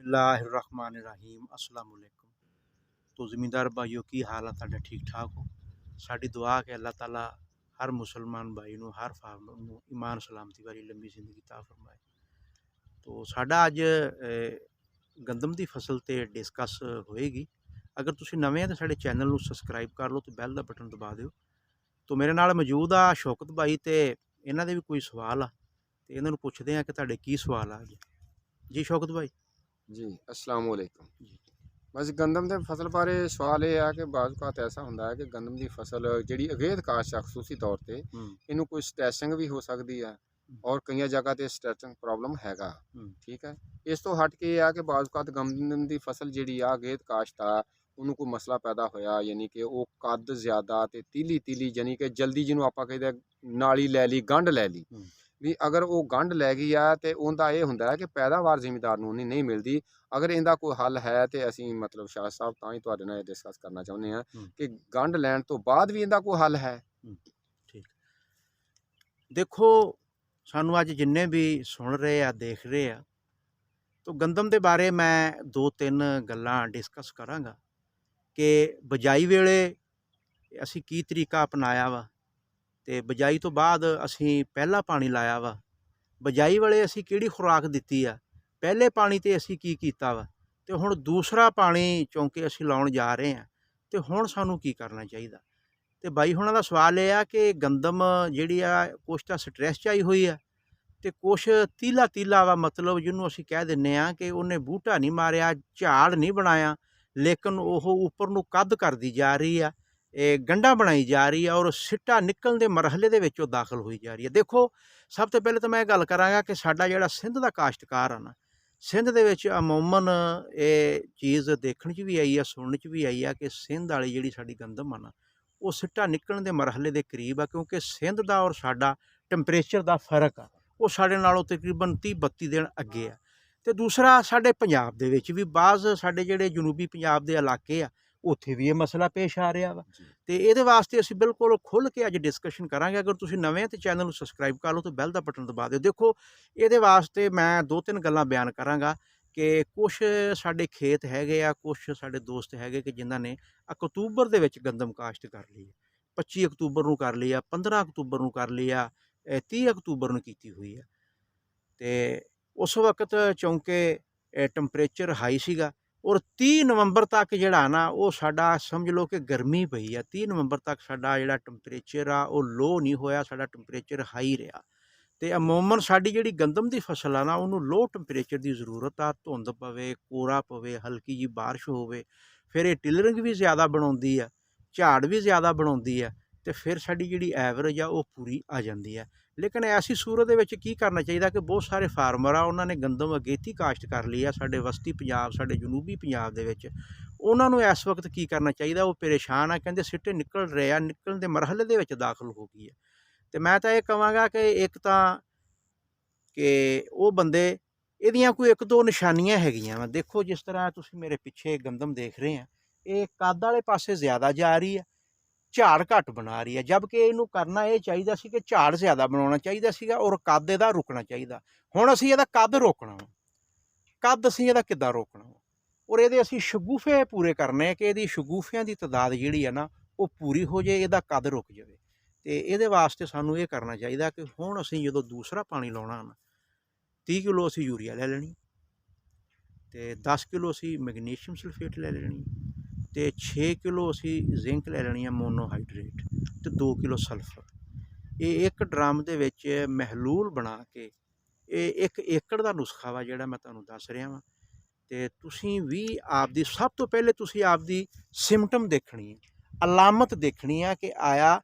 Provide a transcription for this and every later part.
बिस्मिल्लाहिर्रहमानिर्रहीम अस्सलाम वालेकुम। तो ज़मींदार भाइयों की हाल है, ठीक ठाक हो। साड़ी दुआ कि अल्लाह ताला हर मुसलमान भाई नूं हर फार्मर नूं ईमान सलामती वाली लंबी जिंदगी ता फरमाए। तो साडा अज गंदम की फसल ते डिस्कस होएगी। अगर तुसीं नवें हैं तो साडे चैनल नूं सबसक्राइब कर लो तो बैल का बटन दबा दिओ। तो मेरे नाल मौजूद आ शौकत भाई ते इन्हां दे भी कोई सवाल आ ते इन्हां नूं पुछदे आ कि तुहाडे की सवाल आ जी शौकत भाई। जी अस्सलाम वालेकुम। जी बस गंदम की फसल बारे सवाल ये है कि बाज़ औक़ात ऐसा होंदा है कि गंदम की फसल जिहड़ी अगेत काश्त है खसूसी तौर पर इनू कोई स्ट्रैचिंग भी हो सकती है और कई जगह पर स्ट्रैचिंग प्रॉब्लम हैगा। ठीक है, इस तो हट के है कि बाज़ औक़ात गंदम की फसल जिहड़ी आ अगेत काश्त आ ਉਹਨੂੰ ਕੋਈ ਮਸਲਾ ਪੈਦਾ ਹੋਇਆ ਯਾਨੀ ਕਿ ਉਹ ਕੱਦ ਜ਼ਿਆਦਾ ਤੇ ਤੀਲੀ ਤੀਲੀ ਯਾਨੀ ਕਿ ਜਲਦੀ ਜਿਹਨੂੰ ਆਪਾਂ ਕਹਿੰਦੇ ਨਾਲੀ ਲੈ ਲਈ ਗੰਢ ਲੈ ਲਈ ਵੀ ਅਗਰ ਉਹ ਗੰਢ ਲੈ ਗਈ ਆ ਤੇ ਉਹਦਾ ਇਹ ਹੁੰਦਾ ਹੈ ਕਿ ਪੈਦਾਵਾਰ ਜ਼ਿਮੀਦਾਰ ਨੂੰ ਨਹੀਂ ਮਿਲਦੀ। ਅਗਰ ਇਹਦਾ ਕੋਈ ਹੱਲ ਹੈ ਤੇ ਅਸੀਂ ਮਤਲਬ ਸ਼ਾਹ ਸਾਹਿਬ ਤਾਂ ਹੀ ਤੁਹਾਡੇ ਨਾਲ ਡਿਸਕਸ ਕਰਨਾ ਚਾਹੁੰਦੇ ਹਾਂ ਕਿ ਗੰਢ ਲੈਣ ਤੋਂ ਬਾਅਦ ਵੀ ਇਹਦਾ ਕੋਈ ਹੱਲ ਹੈ। ठीक देखो, सानू अज जिन्ने भी सुन रहे आ देख रहे आ तो गंदम के बारे मैं दो तीन गल्लां डिस्कस करांगा कि बजाई वेले असी की तरीका अपनाया वा ते बजाई तो बाद असी पहला पानी लाया वा, बजाई वाले असी किहड़ी खुराक दित्ती आ, पहले पानी ते असी की कीता वा ते हुण दूसरा पानी चौंके असी लाउण जा रहे हैं ते हुण सानू की करना चाहिदा। ते बाई हुणां दा सवाल यह आ कि गंदम जिहड़ी आ कुछ तां स्ट्रैस च आई हुई आ ते कुछ तीला तीला वा, मतलब जिन्हों असी कह दिंदे आ कि उन्हें बूटा नहीं मारिया, झाड़ नहीं बनाया, लेकिन वो उपर नूं कद करदी जा रही है, गंढा बनाई जा रही है और सिट्टा निकलण दे मरहले दे विच दाखल होई जा रही है। देखो, सब तो पहले तो मैं गल करांगा कि साडा जिहड़ा सिंध दा काश्तकार आ ना, सिंध दे विच अमूमन ये चीज़ देखण च भी आई है, सुनने च भी आई है कि सिंध वाली जिहड़ी साडी गंदम आ ना, वो सिट्टा निकलण दे मरहले दे करीब आ, क्योंकि सिंध दा और साडा टैंपरेचर दा फर्क आ, वो साडे नालों तकरीबन 30-32 दिन अगे आ। ते दूसरा साडे पंजाब दे विच भी बाज़ साडे जिहड़े जनूबी पंजाब दे इलाके आ उत्थे भी ये मसला पेश आ रहा वा ते इहदे वास्ते असीं बिल्कुल खुल के अज डिस्कशन करांगे। अगर तुसीं नवें ते चैनल नूं सबसक्राइब कर लो तो बैल दा बटन दबा दिओ। देखो, इहदे वास्ते मैं दो तीन गल्लां बयान करांगा कि कुछ साडे खेत हैगे आ, कुछ साडे दोस्त हैगे कि जिन्हां ने अक्तूबर दे विच गंदम काश्त कर ली है, 25 अक्तूबर नूं कर ली आ, 15 अक्तूबर नूं कर ली आ, 30 अक्तूबर नूं कीती हुई है। ते उस वक्त चौंके टैंपरेचर हाई सीगा और 30 नवंबर तक जिहड़ा ना वो साडा समझ लो कि गर्मी पई आ। 30 नवंबर तक साडा जिहड़ा टैंपरेचर आ वो लो नहीं होया, साडा टैंपरेचर हाई रहा। ते अमूमन साडी जिहड़ी गंदम की फसल आ ना उहनूं लो टैंपरेचर की जरूरत आ, धुंध पवे, कोरा पवे, हल्की जी बारिश होवे, फिर ये टिलरिंग भी ज़्यादा बनाउंदी आ, झाड़ भी ज़्यादा बनाउंदी आ ते फिर साडी जिहड़ी एवरेज आ वो पूरी आ जांदी है। लेकिन ऐसी सूरत दे विच की करना चाहिए कि बहुत सारे फार्मर आ उन्होंने गंदम अगेती काश्त कर ली है साडे वस्ती पंजाब, साडे जनूबी पंजाब दे विच, उन्हां नूं इस वक्त की करना चाहिए, वो परेशान आ, कहंदे सिट्टे निकल रहे आ, निकलण दे मरहले दे विच दाखल हो गई है। तो मैं तो यह कहांगा कि एक तां कि वो बंदे इहदियां कोई एक दो निशानियां हैगियां वा। देखो, जिस तरह तुसीं मेरे पिछे गंदम देख रहे हैं, ये कद वाले पासे ज़्यादा जा रही है, झाड़ घट बना रही है, जबकि इनू करना ये चाहिए सी कि झाड़ ज़्यादा बनाना चाहिए सीगा और कद इहदा रुकना चाहिए। हुण असीं इहदा कद रोकना वा, कद असीं इहदा किद्दां रोकना वा और इहदे असीं शगूफे पूरे करने कि इहदी शगूफियां दी तादाद जिहड़ी है ना वो पूरी हो जाए, इहदा कद रुक जाए। ते इहदे वास्ते सानूं ये करना चाहिए कि हुण असीं जदों दूसरा पानी लाउणा ना, 30 किलो असीं यूरिया लै लैनी ते 10 किलो असीं मैगनीशियम सल्फेट लै लैनी ते 6 किलो असी जिंक लै लैनी है मोनोहाइड्रेट ते 2 किलो सल्फर। ये एक ड्रम दे विच महलूल बना के ये 1 एकड़ का नुस्खा वा जिहड़ा मैं तुहानूं दस रहा वां। ते तुसीं भी आपदी सब तो पहले तुसीं आपदी सिम्पटम देखनी है, अलामत देखनी है कि आया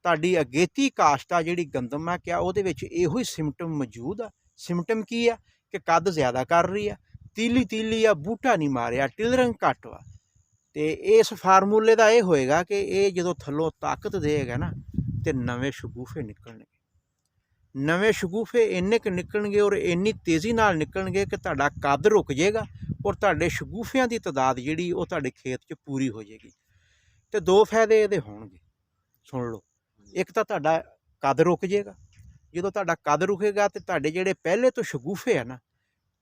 तुहाडी अगेती काश्त आ जिहड़ी गंदम है क्या उहदे विच इहो ही सिम्पटम मौजूद आ। सिम्पटम की है कि कद ज़्यादा कर रही है, तीली तीली आ, बूटा नहीं मारिया, टिलरिंग घट वा। तो इस फार्मूले का यह होएगा कि ये जो थल्लों ताकत देगा ना तो नवे शगूफे निकलणगे, नवे शगूफे इन्ने क निकलणगे और इन्नी तेज़ी नाल निकलणगे कि तुहाडा कद रुक जाएगा और तुहाडे शगूफियां की तादाद जिहड़ी वो तुहाडे खेत च पूरी हो जाएगी। तो दो फायदे इहदे होणगे, सुन लो। एक तो तुहाडा कद रुक जाएगा, जो तुहाडा कद रुकेगा तो तुहाडे जिहड़े पहले तो शगूफे है ना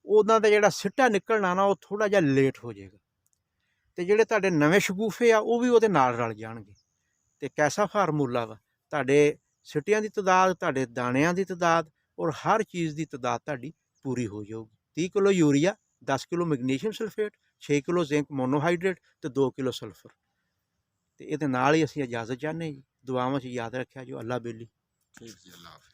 ਉਹਨਾਂ ਦਾ ਜਿਹੜਾ ਸਿੱਟਾ ਨਿਕਲਣਾ ਨਾ ਉਹ ਥੋੜ੍ਹਾ ਜਿਹਾ ਲੇਟ ਹੋ ਜਾਏਗਾ, ਅਤੇ ਜਿਹੜੇ ਤੁਹਾਡੇ ਨਵੇਂ ਸ਼ਗੂਫੇ ਆ ਉਹ ਵੀ ਉਹਦੇ ਨਾਲ ਰਲ ਜਾਣਗੇ। ਅਤੇ ਕੈਸਾ ਫਾਰਮੂਲਾ ਵਾ, ਤੁਹਾਡੇ ਸਿੱਟਿਆਂ ਦੀ ਤਾਦਾਦ, ਤੁਹਾਡੇ ਦਾਣਿਆਂ ਦੀ ਤਾਦਾਦ ਔਰ ਹਰ ਚੀਜ਼ ਦੀ ਤਾਦਾਦ ਤੁਹਾਡੀ ਪੂਰੀ ਹੋ ਜਾਊਗੀ। 30 kilo urea, 10 kilo magnesium sulphate, 6 kilo zinc monohydrate ਅਤੇ 2 ਕਿਲੋ ਸਲਫਰ। ਅਤੇ ਇਹਦੇ ਨਾਲ ਹੀ ਅਸੀਂ ਇਜਾਜ਼ਤ ਚਾਹੁੰਦੇ ਜੀ। ਦੁਆਵਾਂ 'ਚ ਯਾਦ ਰੱਖਿਆ ਜੋ। ਅੱਲਾ ਬੇਲੀ। ਠੀਕ ਜੀ, ਅੱਲਾ ਹਾਫਿਜ਼।